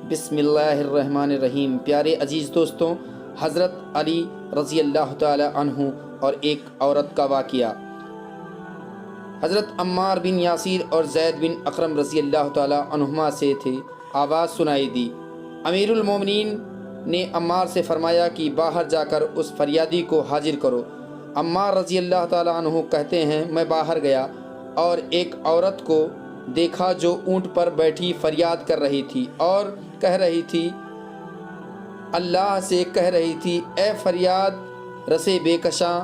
بسم اللہ الرحمن الرحیم۔ پیارے عزیز دوستوں، حضرت علی رضی اللہ تعالی عنہ اور ایک عورت کا واقعہ۔ حضرت عمار بن یاسر اور زید بن اکرم رضی اللہ تعالی عنہما سے تھے۔ آواز سنائی دی۔ امیر المومنین نے عمار سے فرمایا کہ باہر جا کر اس فریادی کو حاضر کرو۔ عمار رضی اللہ تعالی عنہ کہتے ہیں، میں باہر گیا اور ایک عورت کو دیکھا جو اونٹ پر بیٹھی فریاد کر رہی تھی اور کہہ رہی تھی، اللہ سے کہہ رہی تھی، اے فریاد رسے بے کشاں،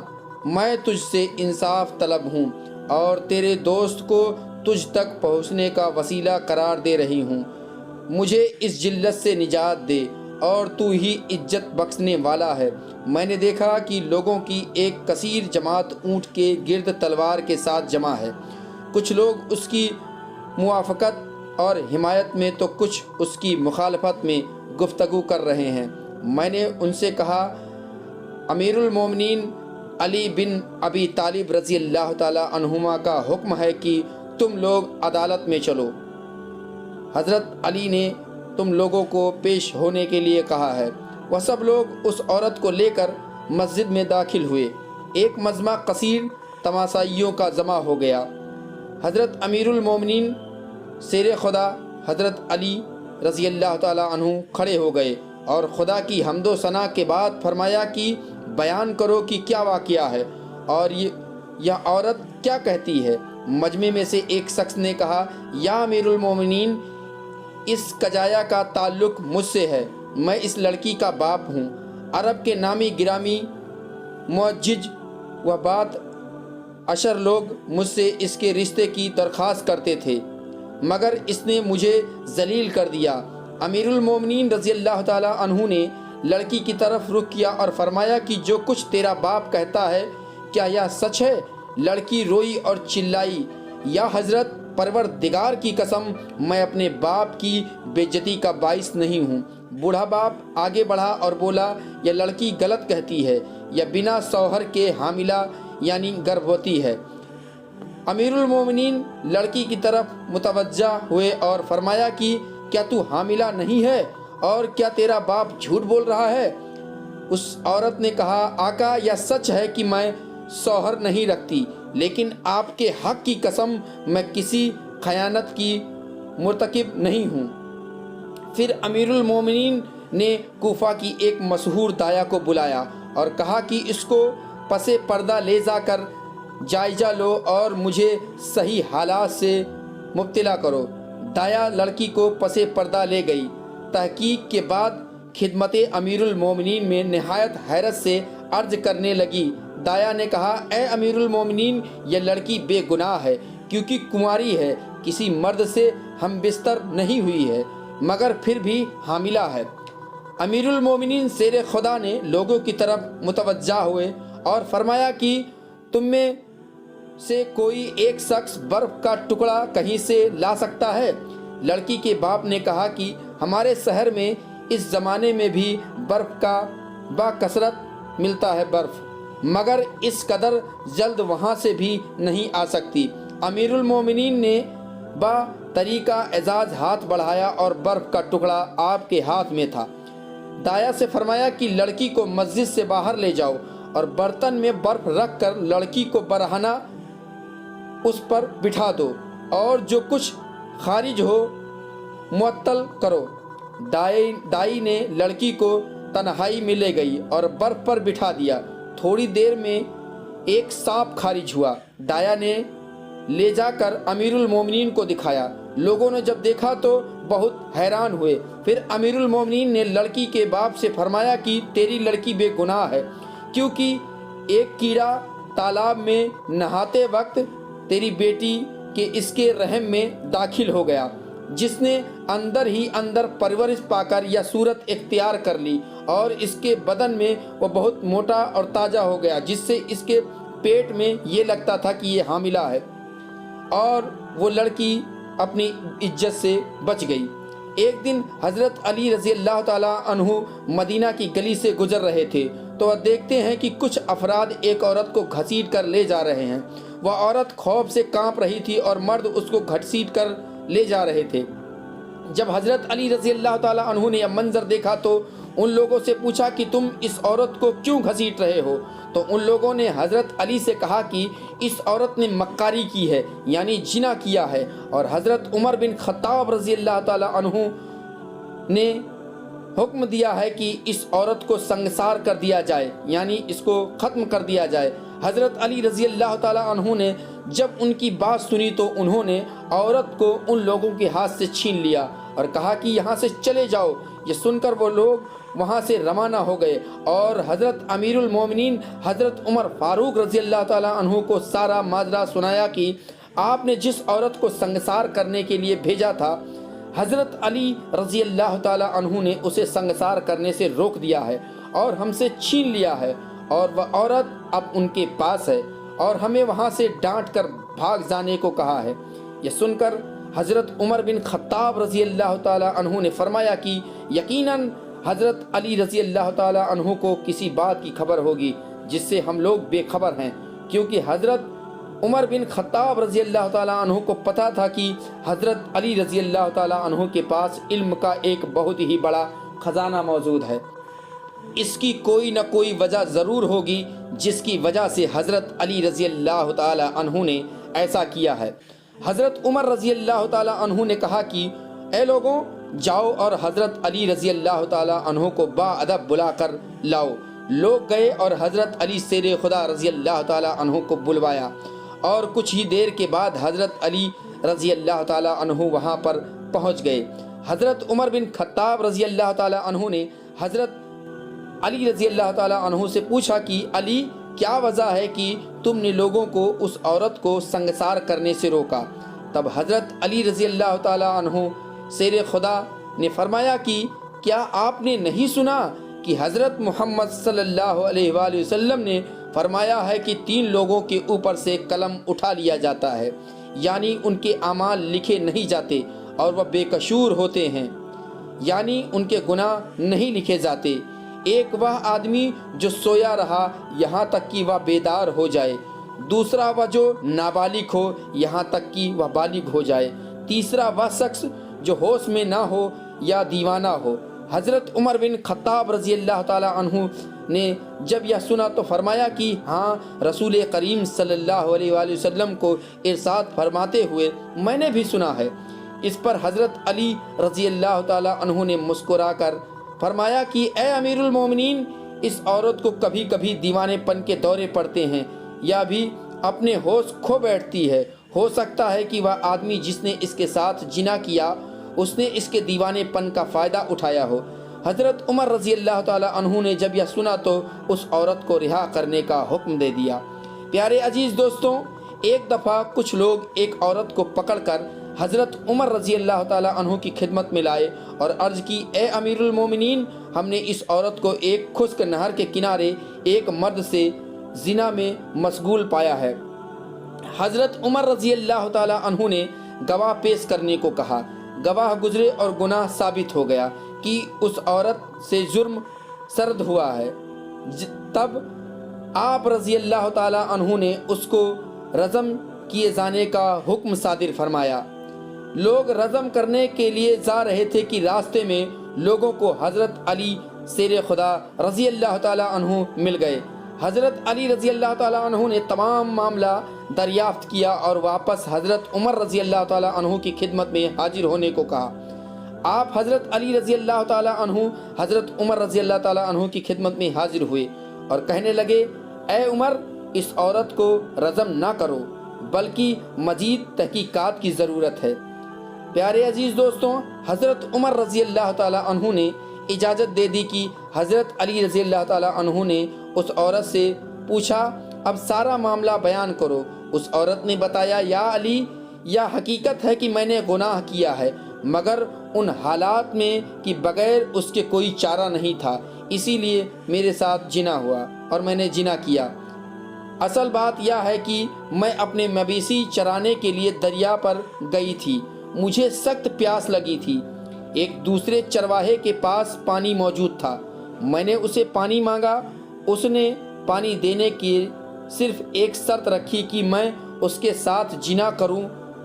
میں تجھ سے انصاف طلب ہوں اور تیرے دوست کو تجھ تک پہنچنے کا وسیلہ قرار دے رہی ہوں۔ مجھے اس ذلت سے نجات دے اور تو ہی عزت بخشنے والا ہے۔ میں نے دیکھا کہ لوگوں کی ایک کثیر جماعت اونٹ کے گرد تلوار کے ساتھ جمع ہے، کچھ لوگ اس کی موافقت اور حمایت میں تو کچھ اس کی مخالفت میں گفتگو کر رہے ہیں۔ میں نے ان سے کہا، امیر المومنین علی بن ابی طالب رضی اللہ تعالی عنہما کا حکم ہے کہ تم لوگ عدالت میں چلو۔ حضرت علی نے تم لوگوں کو پیش ہونے کے لیے کہا ہے۔ وہ سب لوگ اس عورت کو لے کر مسجد میں داخل ہوئے۔ ایک مجمع کثیر تماشائیوں کا جمع ہو گیا۔ حضرت امیر المومنین شیر خدا حضرت علی رضی اللہ تعالی عنہ کھڑے ہو گئے اور خدا کی حمد و ثنا کے بعد فرمایا کہ بیان کرو کہ کیا واقعہ ہے اور یہ عورت کیا کہتی ہے۔ مجمع میں سے ایک شخص نے کہا، یا امیر المومنین، اس قضایا کا تعلق مجھ سے ہے، میں اس لڑکی کا باپ ہوں۔ عرب کے نامی گرامی معجج و بات اشر لوگ مجھ سے اس کے رشتے کی درخواست کرتے تھے، مگر اس نے مجھے ذلیل کر دیا۔ امیر المومنین رضی اللہ تعالی عنہ نے لڑکی کی طرف رخ کیا اور فرمایا کہ جو کچھ تیرا باپ کہتا ہے کیا یہ سچ ہے؟ لڑکی روئی اور چلائی، یا حضرت پروردگار کی قسم، میں اپنے باپ کی بے عزتی کا باعث نہیں ہوں۔ بوڑھا باپ آگے بڑھا اور بولا، یہ لڑکی غلط کہتی ہے، یہ بنا شوہر کے حاملہ یعنی گربھوتی ہے۔ امیر المومنین لڑکی کی طرف متوجہ ہوئے اور فرمایا کہ کیا تو حاملہ نہیں ہے اور کیا تیرا باپ جھوٹ بول رہا ہے؟ اس عورت نے کہا، آقا، یہ سچ ہے کہ میں شوہر نہیں رکھتی، لیکن آپ کے حق کی قسم میں کسی خیانت کی مرتکب نہیں ہوں۔ پھر امیر المومنین نے کوفہ کی ایک مشہور دایا کو بلایا اور کہا کہ اس کو پس پردہ لے جا کر جائزہ لو اور مجھے صحیح حالات سے مبتلا کرو۔ دایا لڑکی کو پس پردہ لے گئی۔ تحقیق کے بعد خدمت امیر المومنین میں نہایت حیرت سے عرض کرنے لگی۔ دایا نے کہا، اے امیر المومنین، یہ لڑکی بے گناہ ہے کیونکہ کنواری ہے، کسی مرد سے ہم بستر نہیں ہوئی ہے، مگر پھر بھی حاملہ ہے۔ امیر المومنین شیر خدا نے لوگوں کی طرف متوجہ ہوئے اور فرمایا کہ تم میں سے کوئی ایک شخص برف کا ٹکڑا کہیں سے لا سکتا ہے؟ لڑکی کے باپ نے کہا کہ ہمارے شہر میں اس زمانے میں بھی برف کا بکثرت ملتا ہے برف، مگر اس قدر جلد وہاں سے بھی نہیں آ سکتی۔ امیر المومنین نے با طریقہ اعزاز ہاتھ بڑھایا اور برف کا ٹکڑا آپ کے ہاتھ میں تھا۔ دایا سے فرمایا کہ لڑکی کو مسجد سے باہر لے جاؤ اور برتن میں برف رکھ کر لڑکی کو برہنہ اس پر بٹھا دو اور جو کچھ خارج ہو معطل کرو۔ دائی نے لڑکی کو تنہائی میں لے گئی اور برف پر بٹھا دیا۔ تھوڑی دیر میں ایک سانپ خارج ہوا۔ دایا نے لے جا کر امیر المومنین کو دکھایا۔ لوگوں نے جب دیکھا تو بہت حیران ہوئے۔ پھر امیر المومنین نے لڑکی کے باپ سے فرمایا کہ تیری لڑکی بے گناہ ہے، کیونکہ ایک کیڑا تالاب میں نہاتے وقت تیری بیٹی کے اس کے رحم میں داخل ہو گیا، جس نے اندر ہی اندر پرورش پا کر یہ صورت اختیار کر لی اور اس کے بدن میں وہ بہت موٹا اور تازہ ہو گیا، جس سے اس کے پیٹ میں یہ لگتا تھا کہ یہ حاملہ ہے، اور وہ لڑکی اپنی عزت سے بچ گئی۔ ایک دن حضرت علی رضی اللہ تعالیٰ عنہ مدینہ کی گلی سے گزر رہے تھے تو وہ دیکھتے ہیں کہ کچھ افراد ایک عورت کو گھسیٹ کر لے جا رہے ہیں۔ وہ عورت خوف سے کانپ رہی تھی اور مرد اس کو گھسیٹ کر لے جا رہے تھے۔ جب حضرت علی رضی اللہ تعالیٰ عنہ نے یہ منظر دیکھا تو ان لوگوں سے پوچھا کہ تم اس عورت کو کیوں گھسیٹ رہے ہو؟ تو ان لوگوں نے حضرت علی سے کہا کہ اس عورت نے مکاری کی ہے، یعنی زنا کیا ہے، اور حضرت عمر بن خطاب رضی اللہ تعالیٰ عنہ نے حکم دیا ہے کہ اس عورت کو سنگسار کر دیا جائے، یعنی اس کو ختم کر دیا جائے۔ حضرت علی رضی اللہ تعالیٰ عنہ نے جب ان کی بات سنی تو انہوں نے عورت کو ان لوگوں کے ہاتھ سے چھین لیا اور کہا کہ یہاں سے چلے جاؤ۔ یہ سن کر وہ لوگ وہاں سے روانہ ہو گئے اور حضرت امیر المومنین حضرت عمر فاروق رضی اللہ تعالیٰ عنہ کو سارا ماجرا سنایا کہ آپ نے جس عورت کو سنگسار کرنے کے لیے بھیجا تھا، حضرت علی رضی اللہ تعالیٰ عنہ نے اسے سنگسار کرنے سے روک دیا ہے اور ہم سے چھین لیا ہے، اور وہ عورت اب ان کے پاس ہے اور ہمیں وہاں سے ڈانٹ کر بھاگ جانے کو کہا ہے۔ یہ سن کر حضرت عمر بن خطاب رضی اللہ تعالیٰ عنہ نے فرمایا کہ یقیناً حضرت علی رضی اللہ تعالیٰ عنہ کو کسی بات کی خبر ہوگی جس سے ہم لوگ بے خبر ہیں، کیونکہ حضرت عمر بن خطاب رضی اللہ تعالیٰ عنہ کو پتہ تھا کہ حضرت علی رضی اللہ تعالیٰ عنہ کے پاس علم کا ایک بہت ہی بڑا خزانہ موجود ہے۔ اس کی کوئی نہ کوئی وجہ ضرور ہوگی جس کی وجہ سے حضرت علی رضی اللہ تعالیٰ عنہ نے ایسا کیا ہے۔ حضرت عمر رضی اللہ تعالیٰ عنہ نے کہا کہ اے لوگوں، جاؤ اور حضرت علی رضی اللہ تعالیٰ عنہ کو با ادب بلا کر لاؤ۔ لوگ گئے اور حضرت علی شیر خدا رضی اللہ تعالیٰ عنہ کو بلوایا، اور کچھ ہی دیر کے بعد حضرت علی رضی اللہ تعالیٰ عنہ وہاں پر پہنچ گئے۔ حضرت عمر بن خطاب رضی اللہ تعالیٰ عنہ نے حضرت علی رضی اللہ تعالیٰ عنہ سے پوچھا کہ علی، کیا وجہ ہے کہ تم نے لوگوں کو اس عورت کو سنگسار کرنے سے روکا؟ تب حضرت علی رضی اللہ تعالیٰ عنہ شیر خدا نے فرمایا کہ کیا آپ نے نہیں سنا کہ حضرت محمد صلی اللہ علیہ وآلہ وسلم نے فرمایا ہے کہ 3 لوگوں کے اوپر سے قلم اٹھا لیا جاتا ہے، یعنی ان کے اعمال لکھے نہیں جاتے اور وہ بے قصور ہوتے ہیں، یعنی ان کے گناہ نہیں لکھے جاتے۔ ایک وہ آدمی جو سویا رہا یہاں تک کہ وہ بیدار ہو جائے، دوسرا وہ جو نابالغ ہو یہاں تک کہ وہ بالغ ہو جائے، تیسرا وہ شخص جو ہوش میں نہ ہو یا دیوانہ ہو۔ حضرت عمر بن خطاب رضی اللہ تعالیٰ عنہ نے جب یہ سنا تو فرمایا کہ ہاں، رسول کریم صلی اللہ علیہ وآلہ وسلم کو ارشاد فرماتے ہوئے میں نے بھی سنا ہے۔ اس پر حضرت علی رضی اللہ تعالیٰ عنہ نے مسکرا کر فرمایا کہ اے امیر المومنین، اس عورت کو کبھی کبھی دیوانے پن کے دورے پڑتے ہیں یا بھی اپنے ہوش کھو بیٹھتی ہے۔ ہو سکتا ہے کہ وہ آدمی جس نے اس کے ساتھ زنا کیا اس نے اس کے دیوانے پن کا فائدہ اٹھایا ہو۔ حضرت عمر رضی اللہ تعالیٰ عنہ نے جب یہ سنا تو اس عورت کو رہا کرنے کا حکم دے دیا۔ پیارے عزیز دوستوں، ایک دفعہ کچھ لوگ ایک عورت کو پکڑ کر حضرت عمر رضی اللہ تعالیٰ عنہ کی خدمت میں لائے اور عرض کی، اے امیر المومنین، ہم نے اس عورت کو ایک خشک نہر کے کنارے ایک مرد سے زنا میں مشغول پایا ہے۔ حضرت عمر رضی اللہ تعالیٰ عنہ نے گواہ پیش کرنے کو کہا۔ گواہ گزرے اور گناہ ثابت ہو گیا کہ اس عورت سے جرم سرد ہوا ہے۔ تب آپ رضی اللہ تعالیٰ عنہ نے اس کو رجم کیے جانے کا حکم صادر فرمایا۔ لوگ رجم کرنے کے لیے جا رہے تھے کہ راستے میں لوگوں کو حضرت علی شیر خدا رضی اللہ تعالیٰ عنہ مل گئے۔ حضرت علی رضی اللہ تعالیٰ عنہ نے تمام معاملہ دریافت کیا اور واپس حضرت عمر رضی اللہ تعالیٰ عنہ کی خدمت میں حاضر ہونے کو کہا۔ آپ حضرت علی رضی اللہ تعالیٰ عنہ حضرت عمر رضی اللہ تعالیٰ عنہ کی خدمت میں حاضر ہوئے اور کہنے لگے، اے عمر، اس عورت کو رجم نہ کرو بلکہ مزید تحقیقات کی ضرورت ہے۔ پیارے عزیز دوستوں، حضرت عمر رضی اللہ تعالیٰ عنہ نے اجازت دے دی کہ حضرت علی رضی اللہ تعالیٰ عنہ نے اس عورت سے پوچھا، اب سارا معاملہ بیان کرو۔ اس عورت نے بتایا، یا علی، یہ حقیقت ہے کہ میں نے گناہ کیا ہے، مگر ان حالات میں کہ بغیر اس کے کوئی چارہ نہیں تھا، اسی لیے میرے ساتھ زنا ہوا اور میں نے زنا کیا۔ اصل بات یہ ہے کہ میں اپنے مویشی چرانے کے لیے دریا پر گئی تھی، مجھے سخت پیاس لگی تھی۔ ایک دوسرے چرواہے کے پاس پانی موجود تھا، میں نے اسے پانی مانگا۔ اس نے پانی دینے کی صرف ایک شرط رکھی کہ میں اس کے ساتھ زنا کروں۔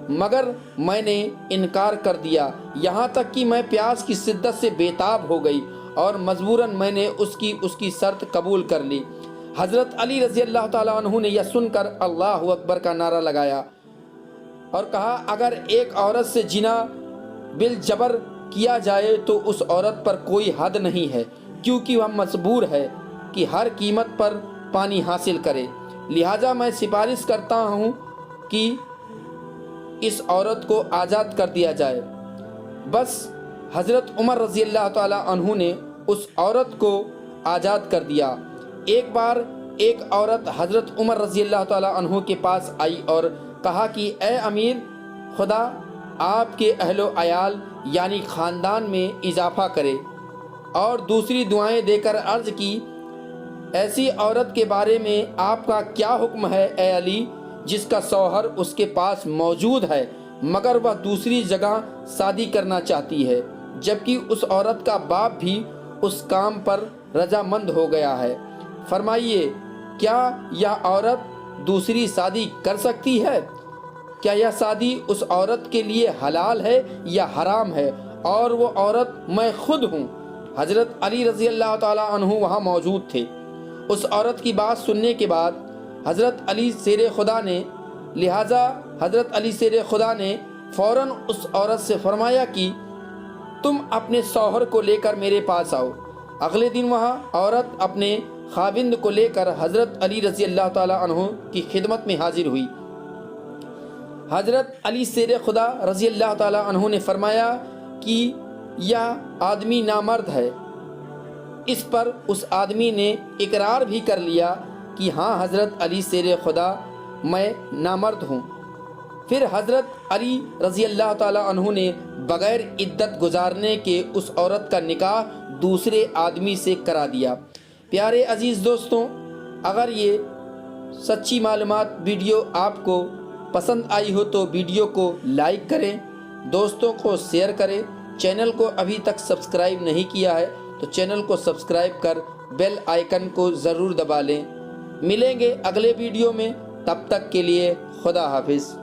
مگر میں نے انکار کر دیا، یہاں تک کہ میں پیاس کی شدت سے بیتاب ہو گئی اور مجبوراً میں نے اس کی شرط قبول کر لی۔ حضرت علی رضی اللہ تعالیٰ عنہ نے یہ سن کر اللہ اکبر کا نعرہ لگایا اور کہا، اگر ایک عورت سے زنا بالجبر کیا جائے تو اس عورت پر کوئی حد نہیں ہے، کیونکہ وہ مجبور ہے کہ ہر قیمت پر پانی حاصل کرے، لہٰذا میں سفارش کرتا ہوں کہ اس عورت کو آزاد کر دیا جائے۔ بس حضرت عمر رضی اللہ تعالیٰ عنہ نے اس عورت کو آزاد کر دیا۔ ایک بار ایک عورت حضرت عمر رضی اللہ تعالیٰ عنہ کے پاس آئی اور کہا کہ اے امیر، خدا آپ کے اہل و عیال یعنی خاندان میں اضافہ کرے، اور دوسری دعائیں دے کر عرض کی، ایسی عورت کے بارے میں آپ کا کیا حکم ہے اے علی، جس کا شوہر اس کے پاس موجود ہے مگر وہ دوسری جگہ شادی کرنا چاہتی ہے، جبکہ اس عورت کا باپ بھی اس کام پر رضامند ہو گیا ہے؟ فرمائیے، کیا یہ عورت دوسری شادی کر سکتی ہے؟ کیا یہ شادی اس عورت کے لیے حلال ہے یا حرام ہے؟ اور وہ عورت میں خود ہوں۔ حضرت علی رضی اللہ تعالیٰ عنہ وہاں موجود تھے۔ اس عورت کی بات سننے کے بعد حضرت علی شیر خدا نے فوراً اس عورت سے فرمایا کہ تم اپنے شوہر کو لے کر میرے پاس آؤ۔ اگلے دن وہاں عورت اپنے خاوند کو لے کر حضرت علی رضی اللہ تعالیٰ عنہ کی خدمت میں حاضر ہوئی۔ حضرت علی شیر خدا رضی اللہ تعالیٰ عنہ نے فرمایا کہ یہ آدمی نامرد ہے۔ اس پر اس آدمی نے اقرار بھی کر لیا کہ ہاں حضرت علی شیر خدا، میں نامرد ہوں۔ پھر حضرت علی رضی اللہ تعالیٰ عنہ نے بغیر عدت گزارنے کے اس عورت کا نکاح دوسرے آدمی سے کرا دیا۔ پیارے عزیز دوستوں، اگر یہ سچی معلومات ویڈیو آپ کو پسند آئی ہو تو ویڈیو کو لائک کریں، دوستوں کو شیئر کریں، چینل کو ابھی تک سبسکرائب نہیں کیا ہے تو چینل کو سبسکرائب کر بیل آئیکن کو ضرور دبا لیں۔ ملیں گے اگلے ویڈیو میں، تب تک کے لیے خدا حافظ۔